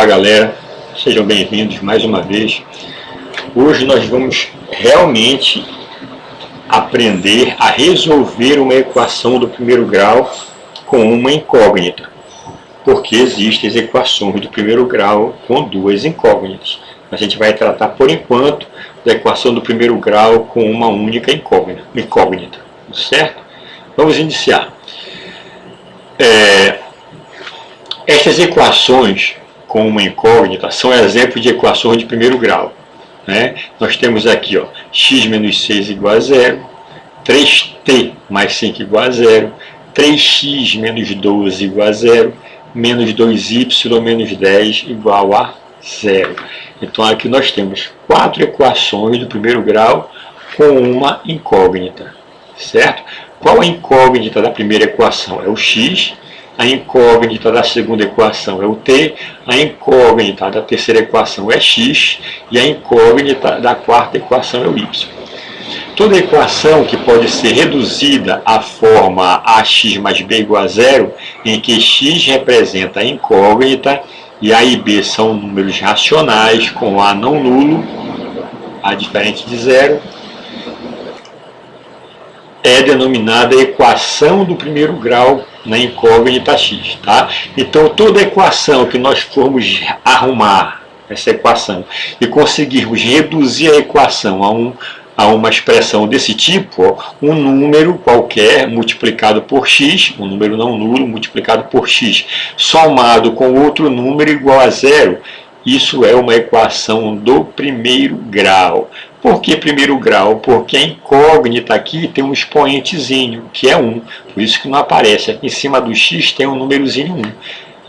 Olá galera, sejam bem-vindos mais uma vez. Hoje nós vamos realmente aprender a resolver uma equação do primeiro grau com uma incógnita, porque existem as equações do primeiro grau com duas incógnitas. A gente vai tratar por enquanto da equação do primeiro grau com uma única incógnita, certo? Vamos iniciar. Estas equações com uma incógnita são exemplos de equações de primeiro grau, né? Nós temos aqui, ó, x menos 6 igual a 0, 3t mais 5 igual a 0, 3x menos 12 igual a 0, menos 2y menos 10 igual a 0. Então aqui nós temos quatro equações do primeiro grau com uma incógnita, certo? Qual a incógnita da primeira equação? É o x. A incógnita da segunda equação é o t, a incógnita da terceira equação é x e a incógnita da quarta equação é o y. Toda equação que pode ser reduzida à forma ax mais b igual a 0, em que x representa a incógnita e a e b são números racionais com a não nulo, a diferente de 0, é denominada equação do primeiro grau na incógnita x, tá? Então toda equação que nós formos arrumar essa equação e conseguirmos reduzir a equação a uma expressão desse tipo, ó, um número qualquer multiplicado por x, um número não nulo multiplicado por x, somado com outro número igual a 0, isso é uma equação do primeiro grau. Por que primeiro grau? Porque a incógnita aqui tem um expoentezinho, que é 1. Por isso que não aparece. Aqui em cima do x tem um númerozinho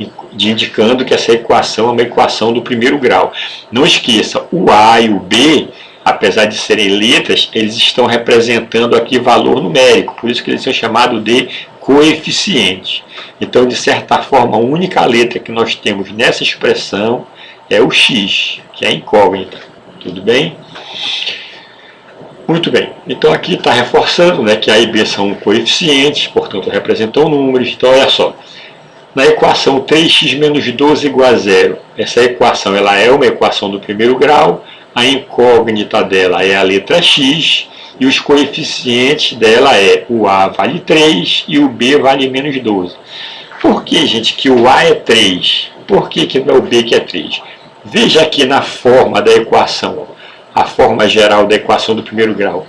1, indicando que essa equação é uma equação do primeiro grau. Não esqueça, o a e o b, apesar de serem letras, eles estão representando aqui valor numérico. Por isso que eles são chamados de coeficiente. Então, de certa forma, a única letra que nós temos nessa expressão é o x, que é a incógnita. Tudo bem? Muito bem. Então aqui está reforçando, né, que a e b são coeficientes, portanto representam números. Então olha só, na equação 3x menos 12 igual a 0, essa equação ela é uma equação do primeiro grau, a incógnita dela é a letra x e os coeficientes dela é o a vale 3 e o b vale menos 12. Por que, gente, que o a é 3? Por que não é o b que é 3? Veja aqui na forma da equação, a forma geral da equação do primeiro grau.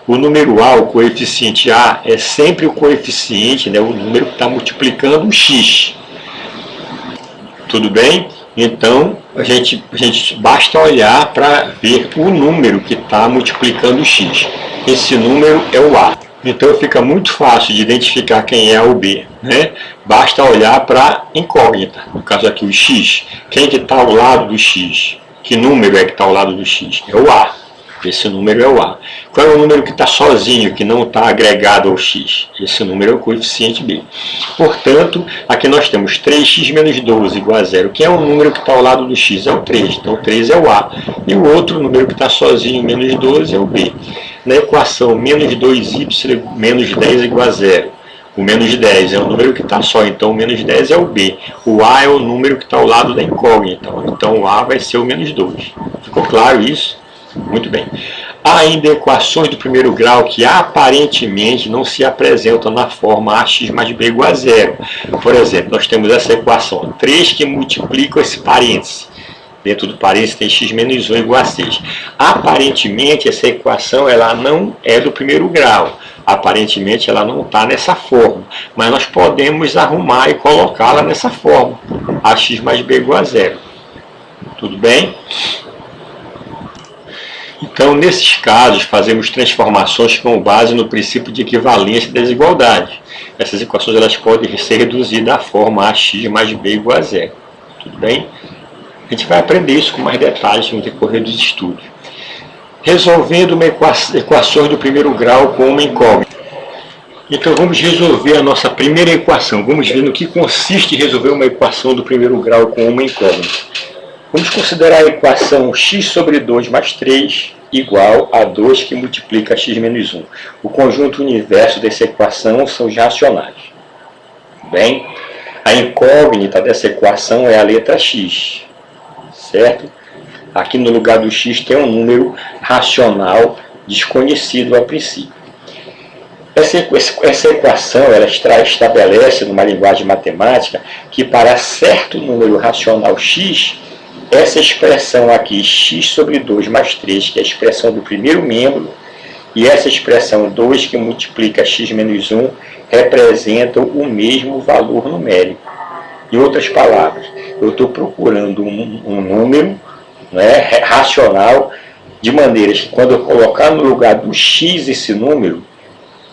O número a, o coeficiente a, é sempre o coeficiente, né, o número que está multiplicando o x. Tudo bem? Então, a gente basta olhar para ver o número que está multiplicando o x. Esse número é o a. Então fica muito fácil de identificar quem é o b, né? Basta olhar para a incógnita, no caso aqui o x. Quem que está ao lado do x? Que número é que está ao lado do x? É o a. Esse número é o a. Qual é o número que está sozinho, que não está agregado ao x? Esse número é o coeficiente b. Portanto, aqui nós temos 3x menos 12 igual a 0. Quem é o número que está ao lado do x? É o 3. Então, o 3 é o a. E o outro número que está sozinho, menos 12, é o b. Na equação menos 2y menos 10 igual a 0. O menos 10 é o número que está só, então o menos 10 é o b. O a é o número que está ao lado da incógnita, então o a vai ser o menos 2. Ficou claro isso? Muito bem. Há ainda equações do primeiro grau que aparentemente não se apresentam na forma ax mais b igual a 0. Por exemplo, nós temos essa equação 3 que multiplica esse parêntese. Dentro do parênteses tem x menos 1 igual a 6. Aparentemente, essa equação ela não é do primeiro grau. Aparentemente, ela não está nessa forma. Mas nós podemos arrumar e colocá-la nessa forma. Ax mais b igual a 0. Tudo bem? Então, nesses casos, fazemos transformações com base no princípio de equivalência e desigualdade. Essas equações elas podem ser reduzidas à forma ax mais b igual a 0. Tudo bem? A gente vai aprender isso com mais detalhes no decorrer dos estudos. Resolvendo uma equação do primeiro grau com uma incógnita. Então vamos resolver a nossa primeira equação. Vamos ver no que consiste resolver uma equação do primeiro grau com uma incógnita. Vamos considerar a equação x sobre 2 mais 3 igual a 2 que multiplica x menos 1. O conjunto universo dessa equação são os racionais. Bem, a incógnita dessa equação é a letra x. certo? Aqui no lugar do x tem um número racional desconhecido a princípio. Essa equação ela estabelece numa linguagem matemática que para certo número racional x, essa expressão aqui, x sobre 2 mais 3, que é a expressão do primeiro membro, e essa expressão 2 que multiplica x menos 1, representam o mesmo valor numérico. Em outras palavras, eu estou procurando um número, né, racional, de maneira que quando eu colocar no lugar do x esse número,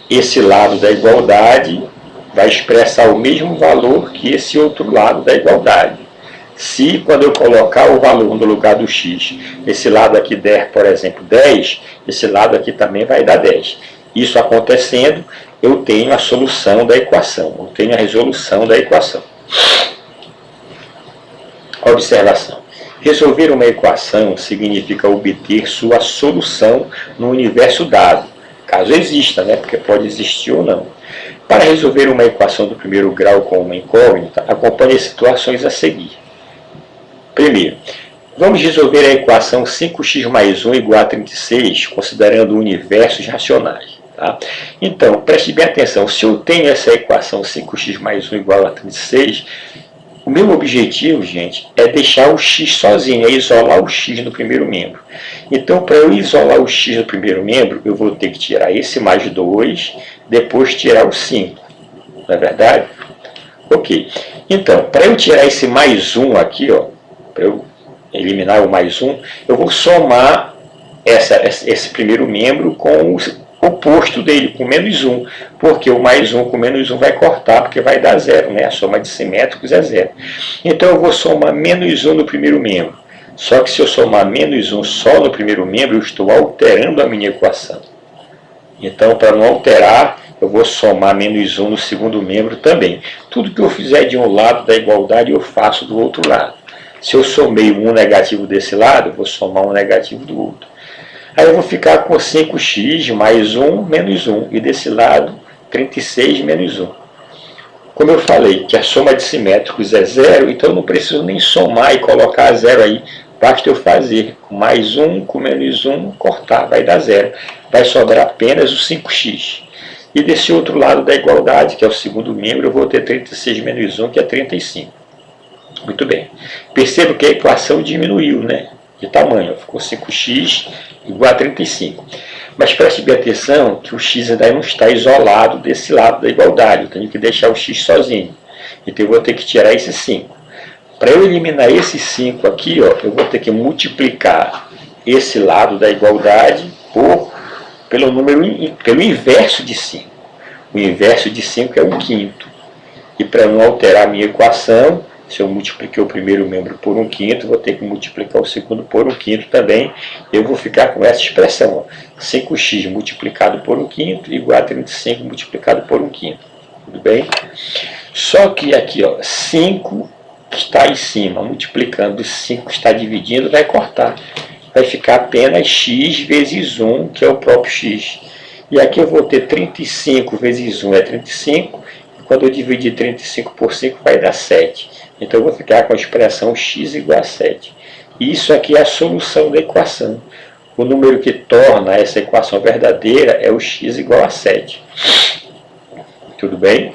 esse lado da igualdade vai expressar o mesmo valor que esse outro lado da igualdade. Se quando eu colocar o valor no lugar do x, esse lado aqui der, por exemplo, 10, esse lado aqui também vai dar 10. Isso acontecendo, eu tenho a solução da equação, eu tenho a resolução da equação. Observação. Resolver uma equação significa obter sua solução no universo dado, caso exista, né? Porque pode existir ou não. Para resolver uma equação do primeiro grau com uma incógnita, acompanhe as situações a seguir. Primeiro, vamos resolver a equação 5x mais 1 igual a 36, considerando universos racionais. Tá? Então, preste bem atenção, se eu tenho essa equação 5x mais 1 igual a 36, o meu objetivo, gente, é deixar o x sozinho, é isolar o x no primeiro membro. Então, para eu isolar o x no primeiro membro, eu vou ter que tirar esse mais 2, depois tirar o 5. Não é verdade? Ok. Então, para eu tirar esse mais 1 aqui, para eu eliminar o mais 1, eu vou somar esse primeiro membro com o oposto dele, com menos 1, porque o mais 1 com menos 1 vai cortar, porque vai dar 0, né? A soma de simétricos é 0. Então eu vou somar menos 1 no primeiro membro. Só que se eu somar menos 1 só no primeiro membro, eu estou alterando a minha equação. Então, para não alterar, eu vou somar menos 1 no segundo membro também. Tudo que eu fizer de um lado da igualdade, eu faço do outro lado. Se eu somei um negativo desse lado, eu vou somar um negativo do outro. Aí eu vou ficar com 5x mais 1 menos 1. E desse lado, 36 menos 1. Como eu falei que a soma de simétricos é 0, então eu não preciso nem somar e colocar 0 aí. Basta eu fazer com mais 1 com menos 1, cortar, vai dar 0. Vai sobrar apenas o 5x. E desse outro lado da igualdade, que é o segundo membro, eu vou ter 36 menos 1, que é 35. Muito bem. Perceba que a equação diminuiu, né? De tamanho. Ficou 5x igual a 35. Mas preste bem atenção que o x ainda não está isolado desse lado da igualdade. Eu tenho que deixar o x sozinho. Então eu vou ter que tirar esse 5. Para eu eliminar esse 5 aqui, eu vou ter que multiplicar esse lado da igualdade pelo inverso de 5. O inverso de 5 é 1/5. E para não alterar a minha equação, se eu multipliquei o primeiro membro por 1/5, vou ter que multiplicar o segundo por 1/5 também. Eu vou ficar com essa expressão, 5x multiplicado por 1/5 igual a 35 multiplicado por 1/5. Tudo bem? Só que aqui, 5 está em cima, multiplicando 5 está dividindo, vai cortar. Vai ficar apenas x vezes 1, que é o próprio x. E aqui eu vou ter 35 vezes 1 é 35, e quando eu dividir 35 por 5 vai dar 7. Então eu vou ficar com a expressão x igual a 7. E isso aqui é a solução da equação. O número que torna essa equação verdadeira é o x igual a 7. Tudo bem?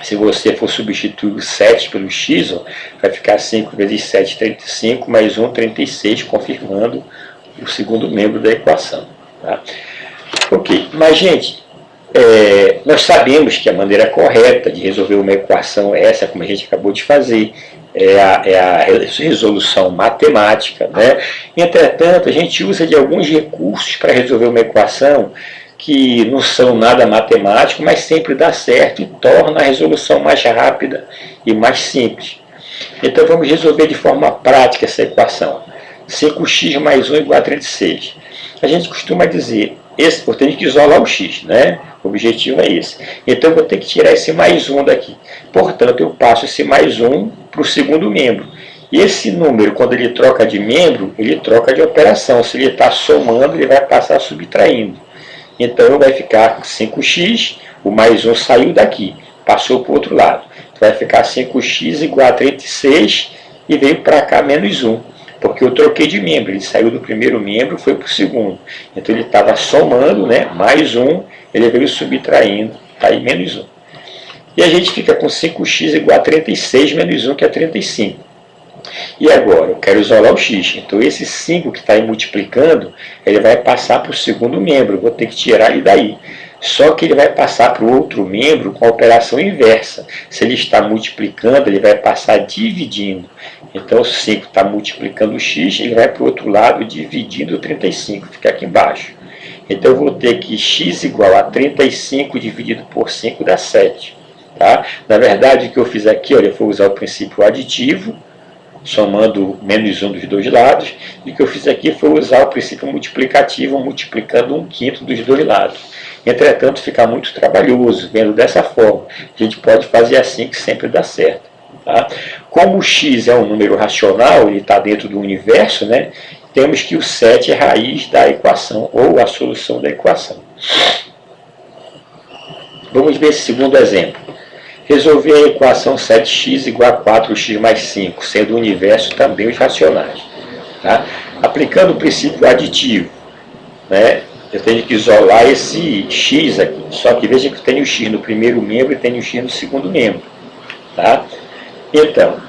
Se você for substituir o 7 pelo x, vai ficar 5 vezes 7, 35, mais 1, 36, confirmando o segundo membro da equação. Tá? Ok, mas gente, nós sabemos que a maneira correta de resolver uma equação é essa, como a gente acabou de fazer, é a resolução matemática, né? Entretanto, a gente usa de alguns recursos para resolver uma equação que não são nada matemáticos, mas sempre dá certo e torna a resolução mais rápida e mais simples. Então vamos resolver de forma prática essa equação. 5x mais 1 igual a 36. A gente costuma dizer, eu tenho que isolar o x, né? O objetivo é esse. Então eu vou ter que tirar esse mais 1 daqui. Portanto, eu passo esse mais 1 para o segundo membro. E esse número, quando ele troca de membro, ele troca de operação. Se ele está somando, ele vai passar subtraindo. Então vai ficar 5x, o mais 1 saiu daqui, passou para o outro lado. Então vai ficar 5x igual a 36 e veio para cá menos 1. Porque eu troquei de membro, ele saiu do primeiro membro e foi para o segundo. Então ele estava somando, né, mais 1, ele veio subtraindo, está aí menos 1. E a gente fica com 5x igual a 36 menos 1, que é 35. E agora, eu quero isolar o x. Então esse 5 que está aí multiplicando, ele vai passar para o segundo membro. Eu vou ter que tirar ele daí. Só que ele vai passar para o outro membro com a operação inversa. Se ele está multiplicando, ele vai passar dividindo. Então o 5 está multiplicando o x, ele vai para o outro lado dividindo o 35. Fica aqui embaixo. Então eu vou ter que x igual a 35 dividido por 5 dá 7. Tá? Na verdade, o que eu fiz aqui, olha, eu vou usar o princípio aditivo, somando menos 1 dos dois lados, e o que eu fiz aqui foi usar o princípio multiplicativo, multiplicando 1/5 dos dois lados. Entretanto, fica muito trabalhoso, vendo dessa forma. A gente pode fazer assim que sempre dá certo. Tá? Como o x é um número racional, ele está dentro do universo, né? Temos que o 7 é raiz da equação, ou a solução da equação. Vamos ver esse segundo exemplo. Resolver a equação 7x igual a 4x mais 5, sendo o universo também os racionais. Tá? Aplicando o princípio aditivo, né, eu tenho que isolar esse x aqui. Só que veja que eu tenho o x no primeiro membro e tenho o x no segundo membro. Tá? Então,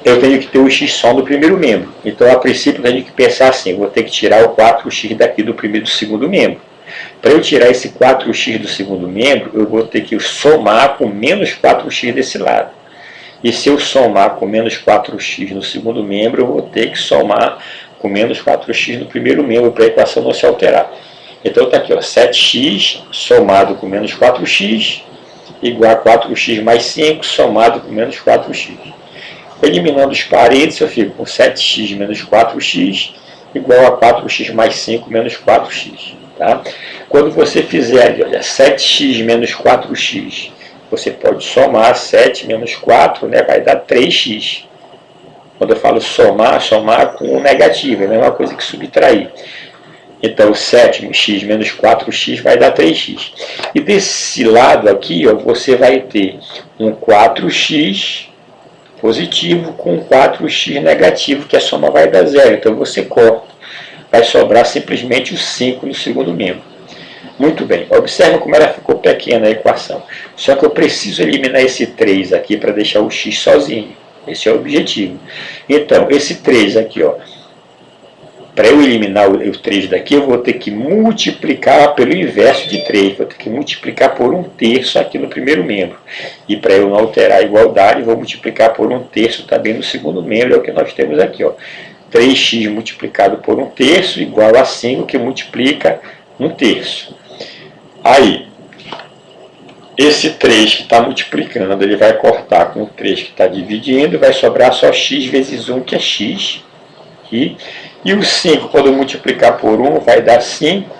eu tenho que ter o x só no primeiro membro. Então, a princípio, eu tenho que pensar assim, eu vou ter que tirar o 4x daqui do segundo membro. Para eu tirar esse 4x do segundo membro, eu vou ter que somar com menos 4x desse lado. E se eu somar com menos 4x no segundo membro, eu vou ter que somar com menos 4x no primeiro membro, para a equação não se alterar. Então está aqui, ó, 7x somado com menos 4x, igual a 4x mais 5, somado com menos 4x. Eliminando os parênteses, eu fico com 7x menos 4x, igual a 4x mais 5 menos 4x. Tá? Quando você fizer ali, olha, 7x menos 4x, você pode somar 7 menos 4, né, vai dar 3x. Quando eu falo somar, somar com o negativo, é a mesma coisa que subtrair. Então, 7x menos 4x vai dar 3x. E desse lado aqui, ó, você vai ter um 4x positivo com 4x negativo, que a soma vai dar 0. Então, você corta. Vai sobrar simplesmente o 5 no segundo membro. Muito bem, observa como ela ficou pequena a equação. Só que eu preciso eliminar esse 3 aqui para deixar o x sozinho. Esse é o objetivo. Então, esse 3 aqui, ó, para eu eliminar o 3 daqui, eu vou ter que multiplicar pelo inverso de 3. Vou ter que multiplicar por 1/3 aqui no primeiro membro. E para eu não alterar a igualdade, vou multiplicar por 1/3 também no segundo membro. É o que nós temos aqui, ó. 3x multiplicado por 1/3 igual a 5, que multiplica 1/3. Aí, esse 3 que está multiplicando, ele vai cortar com o 3 que está dividindo, vai sobrar só x vezes 1, que é x. Aqui. E o 5, quando eu multiplicar por 1, vai dar 5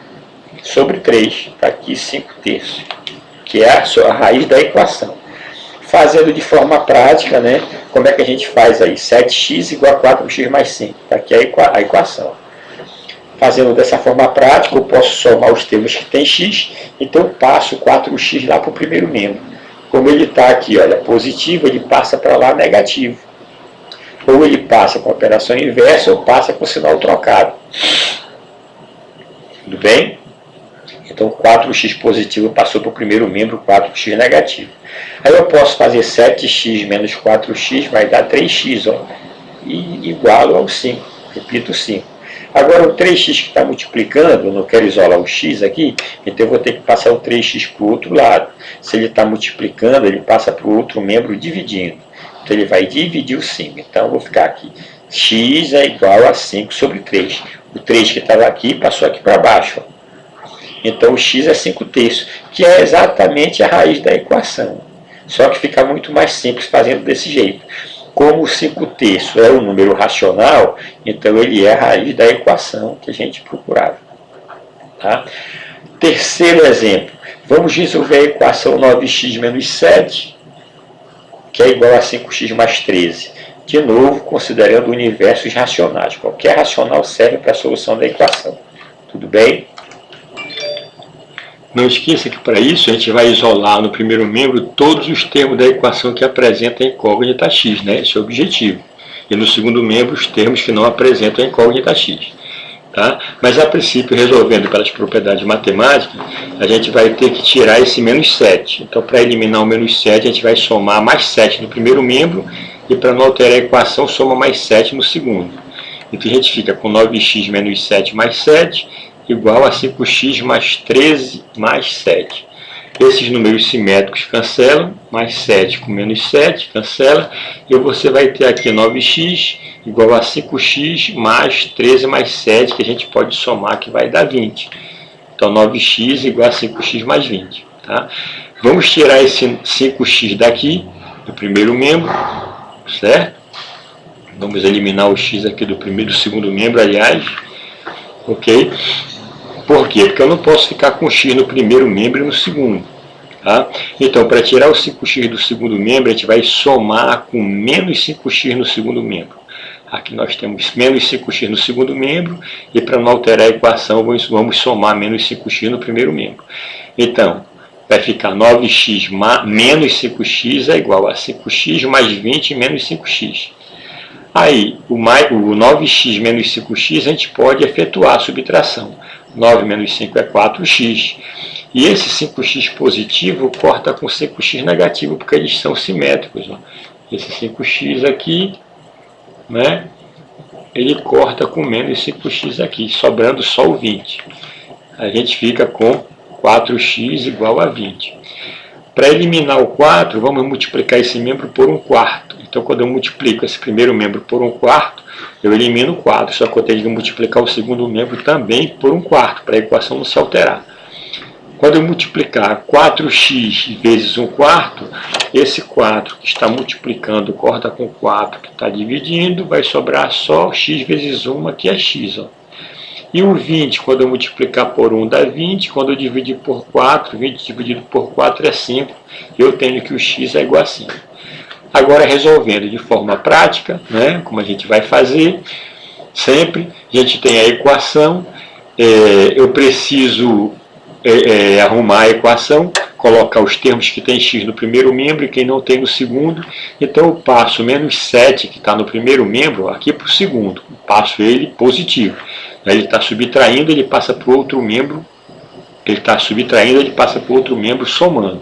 sobre 3. Está aqui 5/3, que é a raiz da equação. Fazendo de forma prática, né, como é que a gente faz aí? 7x igual a 4x mais 5. Está aqui a equação. Fazendo dessa forma prática, eu posso somar os termos que tem x, então eu passo 4x lá para o primeiro membro. Como ele está aqui, olha, positivo, ele passa para lá negativo. Ou ele passa com a operação inversa, ou passa com o sinal trocado. Tudo bem? Então 4x positivo passou para o primeiro membro, 4x negativo. Aí eu posso fazer 7x menos 4x, vai dar 3x, ó, e igualo ao 5. Repito, 5. Agora o 3x que está multiplicando, eu não quero isolar o x aqui, então eu vou ter que passar o 3x para o outro lado. Se ele está multiplicando, ele passa para o outro membro dividindo. Então ele vai dividir o 5. Então eu vou ficar aqui. X é igual a 5 sobre 3. O 3 que estava aqui passou aqui para baixo, ó. Então o x é 5/3, que é exatamente a raiz da equação. Só que fica muito mais simples fazendo desse jeito. Como o 5/3 é um número racional, então ele é a raiz da equação que a gente procurava. Tá? Terceiro exemplo. Vamos resolver a equação 9x menos 7, que é igual a 5x mais 13. De novo, considerando universos racionais. Qualquer racional serve para a solução da equação. Tudo bem? Não esqueça que para isso a gente vai isolar no primeiro membro todos os termos da equação que apresenta a incógnita x, né? Esse é o objetivo. e no segundo membro os termos que não apresentam a incógnita x. Tá? Mas a princípio, resolvendo pelas propriedades matemáticas, a gente vai ter que tirar esse menos 7. Então, para eliminar o menos 7, a gente vai somar mais 7 no primeiro membro, e para não alterar a equação, soma mais 7 no segundo. Então, a gente fica com 9x menos 7 mais 7, igual a 5x mais 13 mais 7. Esses números simétricos cancelam, mais 7 com menos 7, cancela, e você vai ter aqui 9x igual a 5x mais 13 mais 7, que a gente pode somar, que vai dar 20. Então, 9x igual a 5x mais 20. Tá? Vamos tirar esse 5x daqui, do primeiro membro, certo? Vamos eliminar o x aqui do segundo membro, aliás. Ok? Por quê? Porque eu não posso ficar com x no primeiro membro e no segundo. Tá? Então, para tirar o 5x do segundo membro, a gente vai somar com menos 5x no segundo membro. Aqui nós temos menos 5x no segundo membro, e para não alterar a equação, vamos somar menos 5x no primeiro membro. Então, vai ficar 9x menos 5x é igual a 5x mais 20 menos 5x. Aí, o 9x menos 5x, a gente pode efetuar a subtração. 9 menos 5 é 4x. E esse 5x positivo corta com 5x negativo, porque eles são simétricos. Ó. Esse 5x aqui, né, ele corta com menos 5x aqui, sobrando só o 20. A gente fica com 4x igual a 20. Para eliminar o 4, vamos multiplicar esse membro por 1/4. Então, quando eu multiplico esse primeiro membro por 1/4, eu elimino o 4. Só que eu tenho que multiplicar o segundo membro também por 1/4, para a equação não se alterar. Quando eu multiplicar 4x vezes 1/4, esse 4 que está multiplicando corta com 4 que está dividindo, vai sobrar só x vezes 1, que é x. Ó. E o 20, quando eu multiplicar por 1, dá 20. Quando eu dividir por 4, 20 dividido por 4 é 5. Eu tenho que o x é igual a 5. Agora, resolvendo de forma prática, né, como a gente vai fazer sempre, a gente tem a equação, eu preciso arrumar a equação, colocar os termos que tem x no primeiro membro e quem não tem no segundo. Então, eu passo menos 7, que está no primeiro membro, aqui para o segundo. Passo ele positivo. Ele está subtraindo, ele passa para o outro membro. Ele está subtraindo, ele passa para o outro membro somando.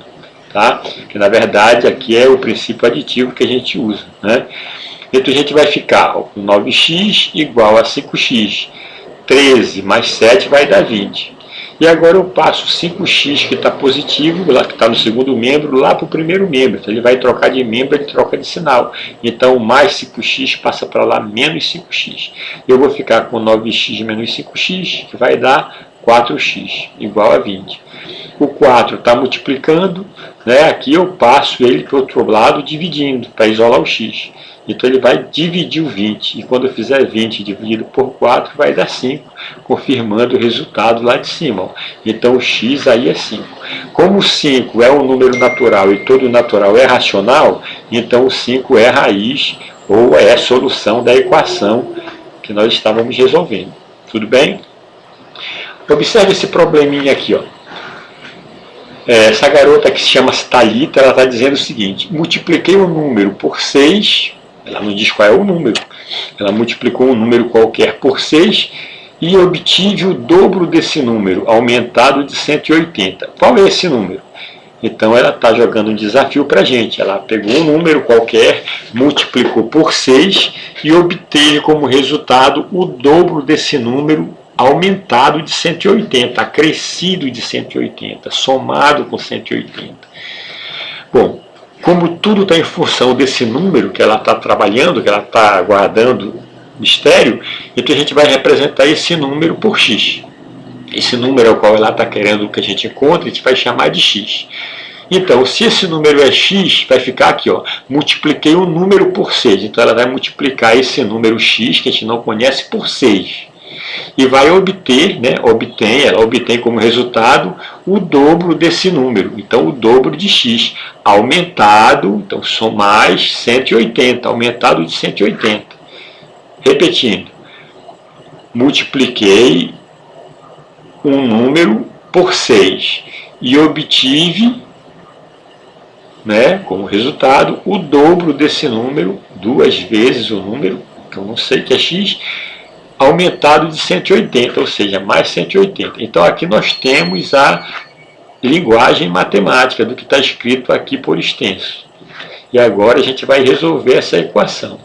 Tá? Que, na verdade, aqui é o princípio aditivo que a gente usa. Né? Então, a gente vai ficar com 9x igual a 5x. 13 mais 7 vai dar 20. E agora eu passo 5x que está positivo, lá que está no segundo membro, lá para o primeiro membro. Então ele vai trocar de membro, ele troca de sinal. Então mais 5x passa para lá, menos 5x. Eu vou ficar com 9x menos 5x, que vai dar 4x, igual a 20. O 4 está multiplicando, né? Aqui eu passo ele para o outro lado dividindo, para isolar o x. Então ele vai dividir o 20, e quando eu fizer 20 dividido por 4, vai dar 5, confirmando o resultado lá de cima. Ó. Então o x aí é 5. Como o 5 é um número natural e todo natural é racional, então o 5 é a raiz, ou é a solução da equação que nós estávamos resolvendo. Tudo bem? Observe esse probleminha aqui. Ó. Essa garota que se chama Thalita, ela está dizendo o seguinte: multipliquei um número por 6, ela não diz qual é o número, ela multiplicou um número qualquer por 6 e obtive o dobro desse número, aumentado de 180. Qual é esse número? Então ela está jogando um desafio para a gente. Ela pegou um número qualquer, multiplicou por 6 e obteve como resultado o dobro desse número, aumentado de 180, acrescido de 180, somado com 180. Bom, como tudo está em função desse número que ela está trabalhando, que ela está guardando mistério, então a gente vai representar esse número por x. Esse número ao qual ela está querendo que a gente encontre, a gente vai chamar de x. Então, se esse número é x, vai ficar aqui, ó, multipliquei um número por 6. Então ela vai multiplicar esse número x, que a gente não conhece, por 6. E vai obter, né, ela obtém como resultado o dobro desse número. Então, o dobro de x, aumentado, então são mais 180, aumentado de 180. Repetindo, multipliquei um número por 6 e obtive, né, como resultado, o dobro desse número duas vezes o número, que eu não sei que é x, aumentado de 180, ou seja, mais 180. Então aqui nós temos a linguagem matemática do que está escrito aqui por extenso. E agora a gente vai resolver essa equação.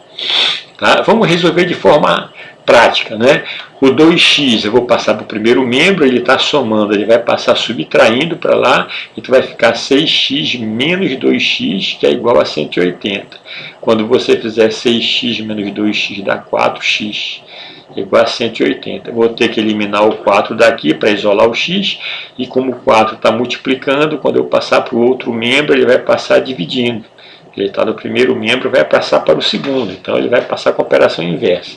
Tá? Vamos resolver de forma prática, né? O 2x eu vou passar para o primeiro membro, ele está somando, ele vai passar subtraindo para lá, então vai ficar 6x menos 2x, que é igual a 180. Quando você fizer 6x menos 2x dá 4x, igual a 180. Vou ter que eliminar o 4 daqui para isolar o x, e como o 4 está multiplicando, quando eu passar para o outro membro, ele vai passar dividindo. Ele está no primeiro membro, vai passar para o segundo, então ele vai passar com a operação inversa.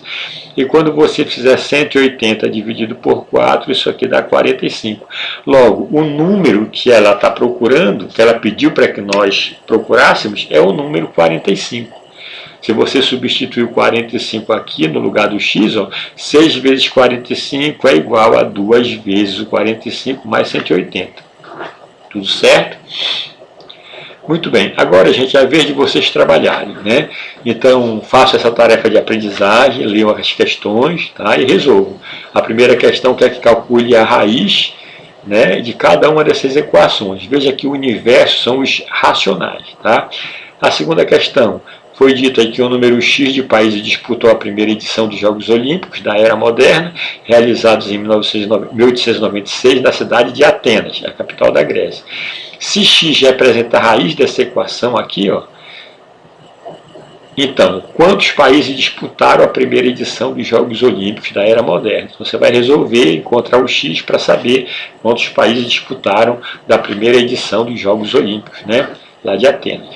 E quando você fizer 180 dividido por 4, isso aqui dá 45. Logo, o número que ela está procurando, que ela pediu para que nós procurássemos, é o número 45. Se você substituir o 45 aqui no lugar do x, ó, 6 vezes 45 é igual a 2 vezes o 45 mais 180. Tudo certo? Muito bem, agora, gente, é a vez de vocês trabalharem, né? Então, façam essa tarefa de aprendizagem, leiam as questões, tá? E resolvam. A primeira questão quer que calcule a raiz, né, de cada uma dessas equações. Veja que o universo são os racionais, tá? A segunda questão, foi dito aí que o número X de países disputou a primeira edição dos Jogos Olímpicos da Era Moderna, realizados em 1896 na cidade de Atenas, a capital da Grécia. Se x representa a raiz dessa equação aqui, ó, então, quantos países disputaram a primeira edição dos Jogos Olímpicos da Era Moderna? Então, você vai resolver, encontrar o x para saber quantos países disputaram da primeira edição dos Jogos Olímpicos, né, lá de Atenas.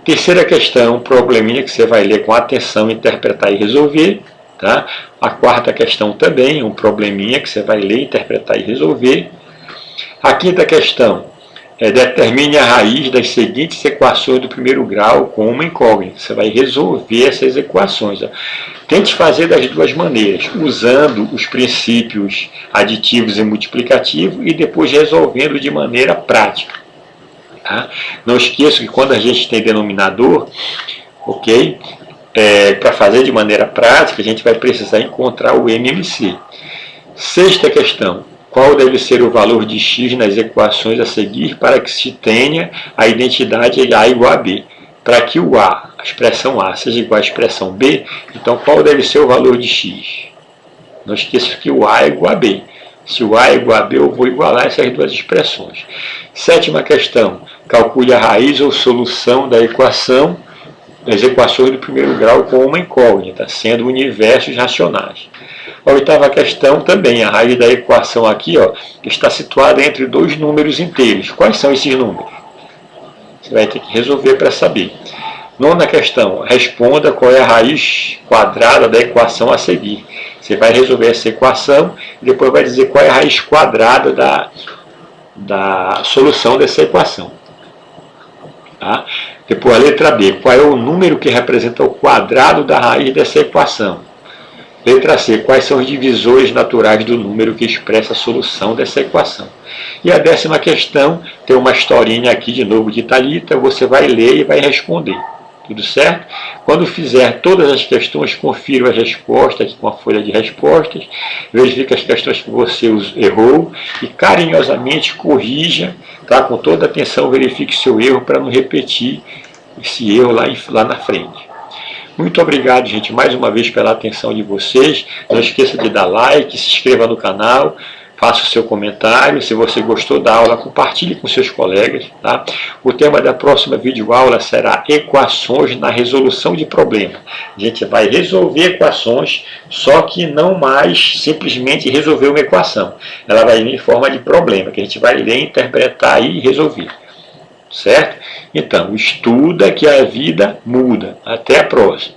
Terceira questão, probleminha que você vai ler com atenção, interpretar e resolver. Tá? A quarta questão também, um probleminha que você vai ler, interpretar e resolver. A quinta questão, determine a raiz das seguintes equações do primeiro grau com uma incógnita. Você vai resolver essas equações. Ó. Tente fazer das duas maneiras, usando os princípios aditivos e multiplicativos e depois resolvendo de maneira prática. Tá? Não esqueça que quando a gente tem denominador, ok? Para fazer de maneira prática, a gente vai precisar encontrar o MMC. Sexta questão. Qual deve ser o valor de x nas equações a seguir para que se tenha a identidade A igual a B? Para que o A, a expressão A, seja igual à expressão B, então qual deve ser o valor de x? Não esqueça que o A é igual a B. Se o A é igual a B, eu vou igualar essas duas expressões. Sétima questão. Calcule a raiz ou solução da equação, das equações do primeiro grau com uma incógnita, sendo universos racionais. A oitava questão também, a raiz da equação aqui, ó, está situada entre dois números inteiros. Quais são esses números? Você vai ter que resolver para saber. Nona questão, responda qual é a raiz quadrada da equação a seguir. Você vai resolver essa equação e depois vai dizer qual é a raiz quadrada da solução dessa equação. Tá? Depois a letra B, qual é o número que representa o quadrado da raiz dessa equação? Letra C, quais são os divisores naturais do número que expressa a solução dessa equação? E a 10ª questão, tem uma historinha aqui de novo de Thalita, você vai ler e vai responder. Tudo certo? Quando fizer todas as questões, confira as respostas aqui com a folha de respostas, verifique as questões que você errou e carinhosamente corrija, tá? Com toda atenção, verifique seu erro para não repetir esse erro lá na frente. Muito obrigado, gente, mais uma vez pela atenção de vocês. Não esqueça de dar like, se inscreva no canal, faça o seu comentário. Se você gostou da aula, compartilhe com seus colegas. Tá? O tema da próxima videoaula será equações na resolução de problemas. A gente vai resolver equações, só que não mais simplesmente resolver uma equação. Ela vai vir em forma de problema, que a gente vai ler, interpretar e resolver. Certo? Então, estuda que a vida muda. Até a próxima.